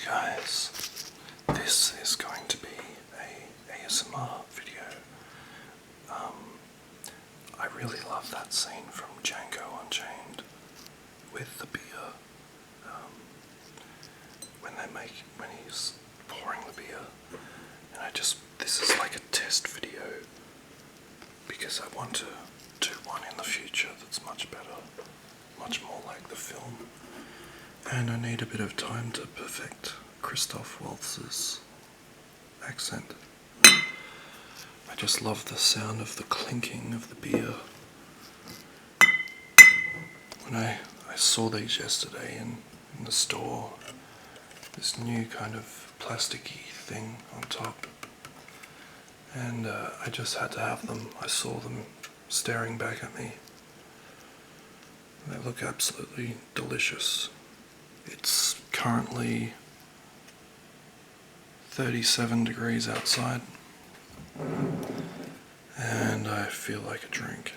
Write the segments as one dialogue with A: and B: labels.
A: guys, this is going to be a ASMR video. I really love that scene from Django Unchained with the beer. When he's pouring the beer, and this is like a test video because I want to do one in the future that's much better, much more like the film. And I need a bit of time to perfect Christoph Waltz's accent. I just love the sound of the clinking of the beer. When I saw these yesterday in the store, this new kind of plasticky thing on top, and I just had to have them. I saw them staring back at me. They look absolutely delicious. It's currently 37 degrees outside, and I feel like a drink.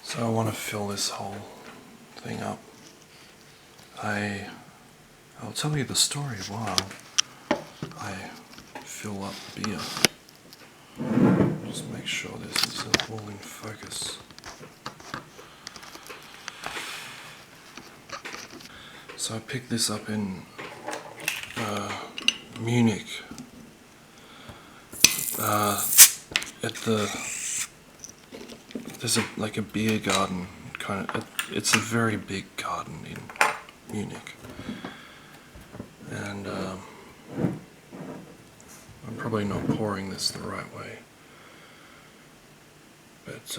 A: So I want to fill this whole thing up. I'll tell you the story while I fill up the beer. Just make sure this is all in focus. So I picked this up in Munich there's a beer garden it's a very big garden in Munich, and I'm probably not pouring this the right way, but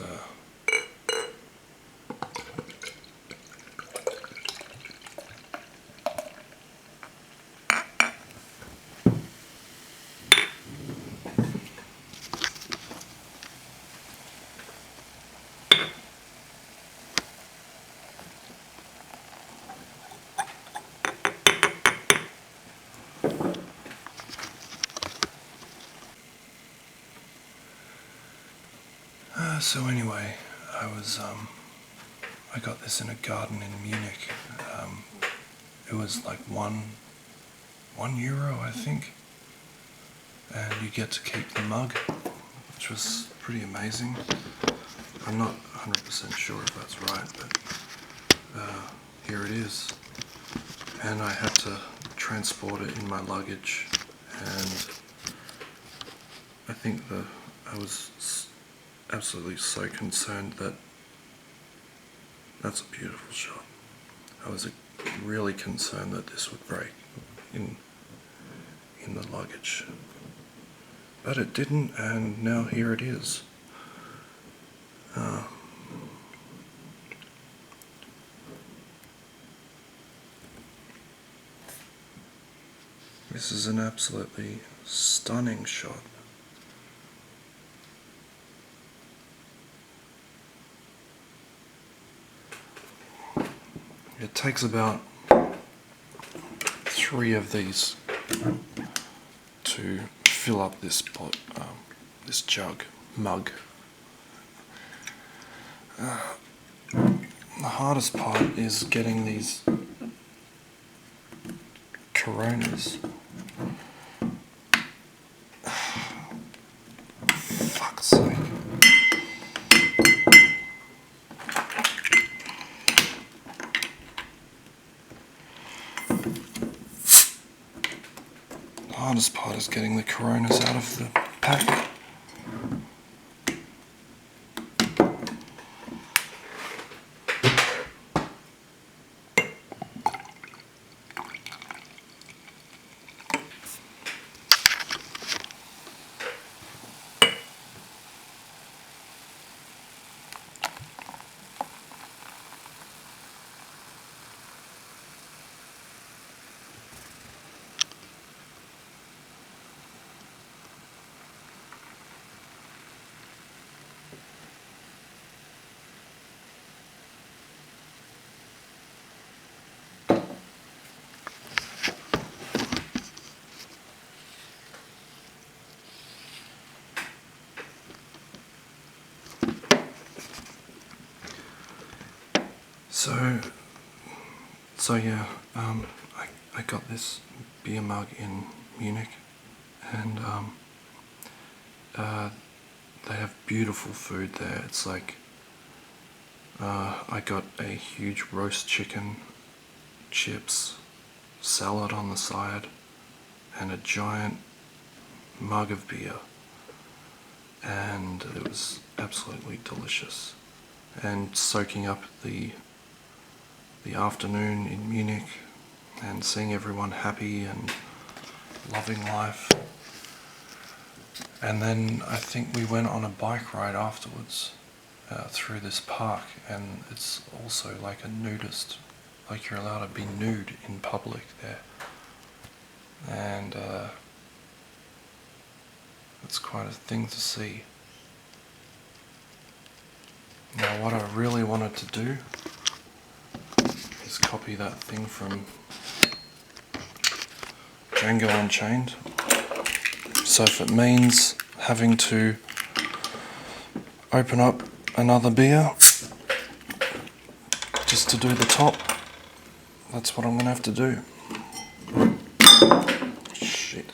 A: so anyway, I got this in a garden in Munich. It was like €1, I think, and you get to keep the mug, which was pretty amazing. I'm not 100% sure if that's right, but here it is. And I had to transport it in my luggage, and I think I was absolutely so concerned that that's a beautiful shot. I was really concerned that this would break in the luggage, but it didn't, and now here it is. This is an absolutely stunning shot. It takes about 3 of these to fill up this mug. The hardest part is getting these Coronas. Fuck's sake. The hardest part is getting the Coronas out of the pack. So yeah, I got this beer mug in Munich, and they have beautiful food there. It's like I got a huge roast chicken, chips, salad on the side, and a giant mug of beer, and it was absolutely delicious. And soaking up the afternoon in Munich and seeing everyone happy and loving life. And then I think we went on a bike ride afterwards through this park, and it's also like a nudist, like you're allowed to be nude in public there. And it's quite a thing to see. Now what I really wanted to do is copy that thing from Django Unchained. So if it means having to open up another beer just to do the top, that's what I'm gonna have to do. Shit.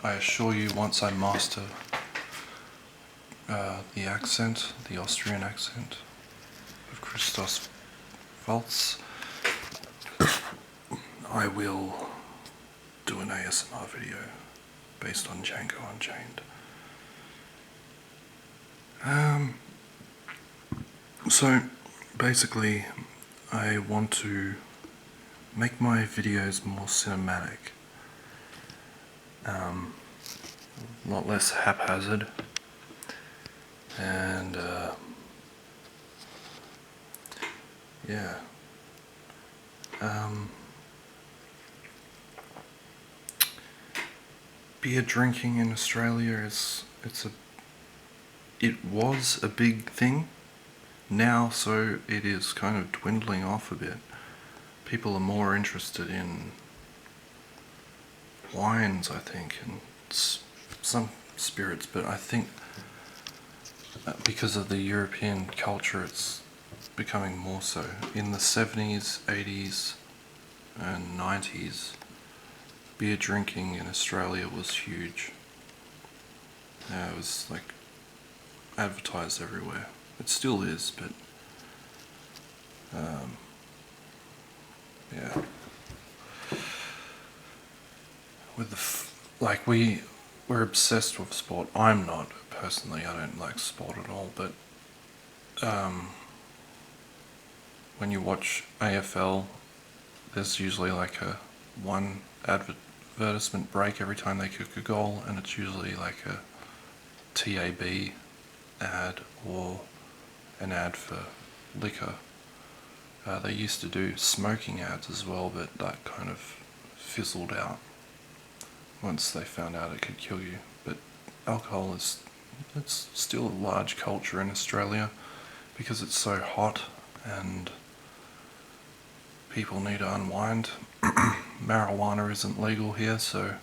A: I assure you, once I master the accent, the Austrian accent of Christoph Waltz, I will do an ASMR video based on Django Unchained. So basically I want to make my videos more cinematic, a lot less haphazard, and yeah. Beer drinking in Australia it was a big thing now, so it is kind of dwindling off a bit. People are more interested in wines, I think, and some spirits, but I think because of the European culture it's becoming more so. In the 70s, 80s and 90s, beer drinking in Australia was huge. It was like advertised everywhere. It still is, but yeah. With we're obsessed with sport. I'm not personally. I don't like sport at all. But when you watch AFL, there's usually like one advertisement break every time they kick a goal, and it's usually like a TAB ad or an ad for liquor. They used to do smoking ads as well, but that kind of fizzled out once they found out it could kill you. But alcohol it's still a large culture in Australia because it's so hot and people need to unwind. Marijuana isn't legal here, so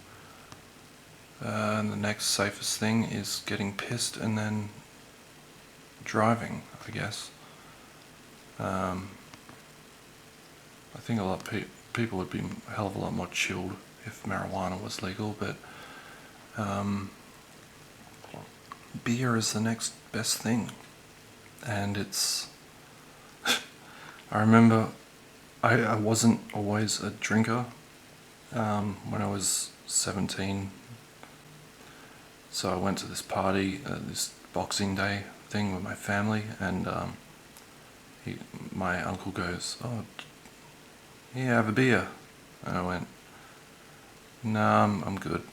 A: the next safest thing is getting pissed and then driving, I guess. I think a lot of people would be a hell of a lot more chilled if marijuana was legal, but beer is the next best thing, and it's I remember I wasn't always a drinker when I was 17. So I went to this party, this Boxing Day thing with my family, and my uncle goes, "Oh, yeah, have a beer." And I went, "Nah, I'm good."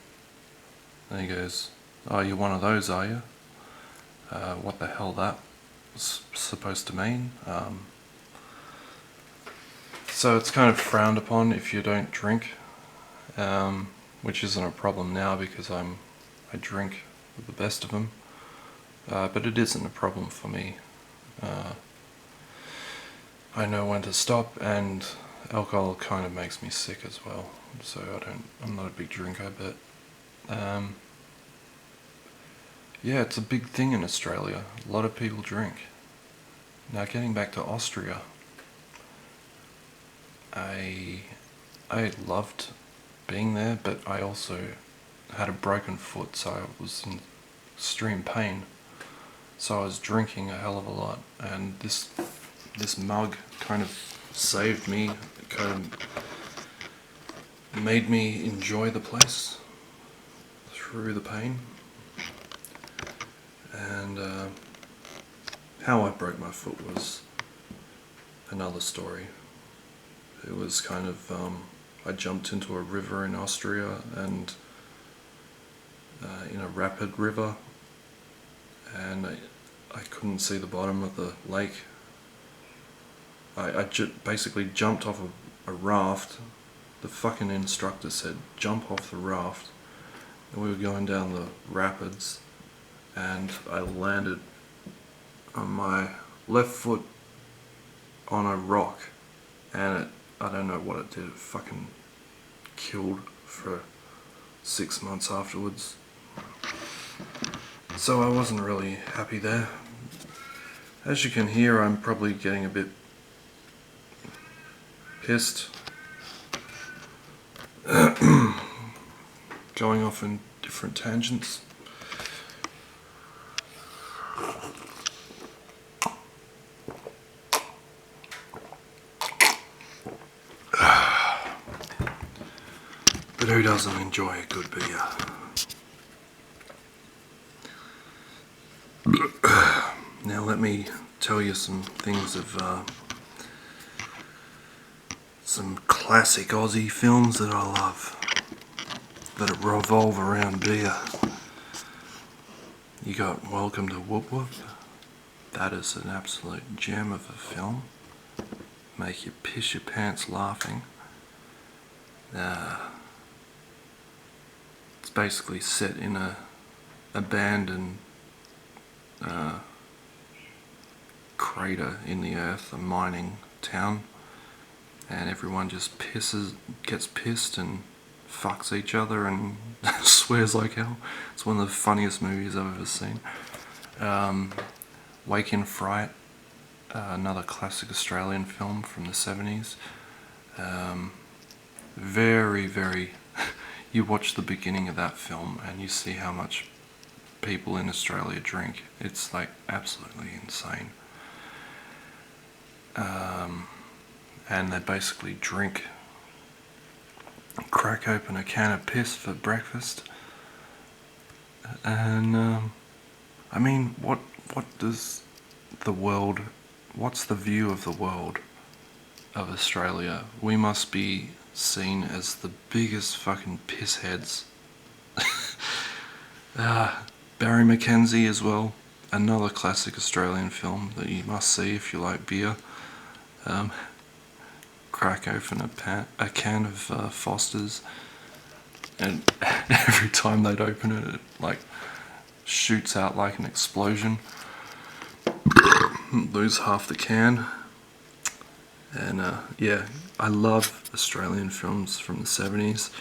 A: And he goes, "Oh, you're one of those, are you?" What the hell that was supposed to mean. So it's kind of frowned upon if you don't drink, which isn't a problem now because I drink with the best of them, but it isn't a problem for me. I know when to stop, and alcohol kind of makes me sick as well, so I'm not a big drinker, but yeah, it's a big thing in Australia. A lot of people drink. Now, getting back to Austria, I loved being there, but I also had a broken foot, so I was in extreme pain. So I was drinking a hell of a lot, and this mug kind of saved me. It kind of made me enjoy the place through the pain. And how I broke my foot was another story. It was kind of, I jumped into a river in Austria, and in a rapid river, and I couldn't see the bottom of the lake. I basically jumped off a raft. The fucking instructor said, "Jump off the raft." And we were going down the rapids, and I landed on my left foot on a rock, and I don't know what it did, it fucking killed for 6 months afterwards. So I wasn't really happy there. As you can hear, I'm probably getting a bit pissed. Going off in different tangents. But who doesn't enjoy a good beer? Now let me tell you some things of some classic Aussie films that I love, that revolve around beer. You got Welcome to Whoop Whoop. That is an absolute gem of a film. Make you piss your pants laughing. It's basically set in a abandoned crater in the earth, a mining town, and everyone just gets pissed and fucks each other and swears like hell. It's one of the funniest movies I've ever seen. Wake in Fright, another classic Australian film from the 70s. Very, very... You watch the beginning of that film and you see how much people in Australia drink. It's like absolutely insane. And they basically crack open a can of piss for breakfast. And I mean, what's the view of the world of Australia? We must be seen as the biggest fucking pissheads. Barry Mackenzie as well, another classic Australian film that you must see if you like beer. Crack open a can of Foster's, and every time they'd open it, it like shoots out like an explosion. Lose half the can. And yeah, I love Australian films from the 70s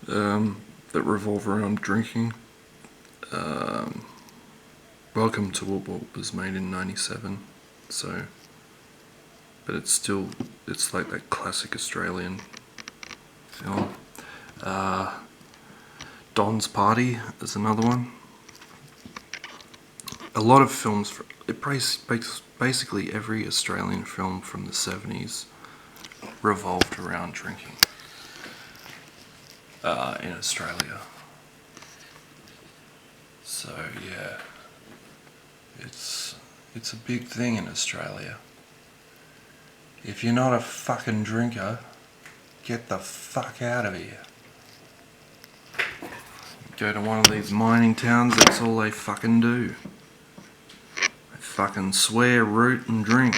A: that revolve around drinking. Welcome to Whoop Whoop was made in 97, so, but it's like that classic Australian film. Don's Party is another one. A lot of films, it basically every Australian film from the 70s revolved around drinking in Australia. So yeah, it's a big thing in Australia. If you're not a fucking drinker, get the fuck out of here. Go to one of these mining towns, that's all they fucking do. They fucking swear, root and drink.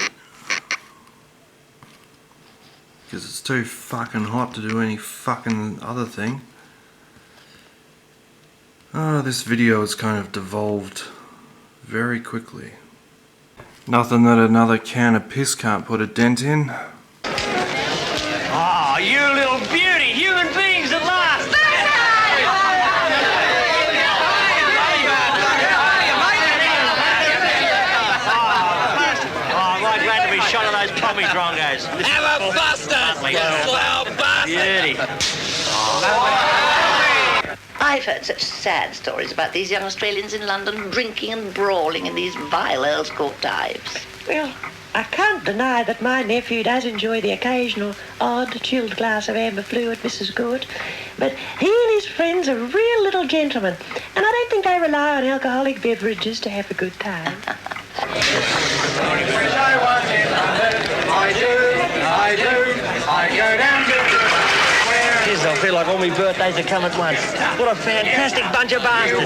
A: Because it's too fucking hot to do any fucking other thing. Oh, this video has kind of devolved very quickly. Nothing that another can of piss can't put a dent in.
B: Oh, you little beauty! Human beings at last! Oh, right glad to be shot of those poppy drongos.
C: Have a buster! Slow bastard!
B: Beauty.
D: I've heard such sad stories about these young Australians in London drinking and brawling in these vile Earl's Court dives.
E: Well, I can't deny that my nephew does enjoy the occasional odd chilled glass of amber fluid, Mrs. Good, but he and his friends are real little gentlemen, and I don't think they rely on alcoholic beverages to have a good time.
B: I go down to... Jeez, I feel like all my birthdays have come at once. What a fantastic bunch of bastards.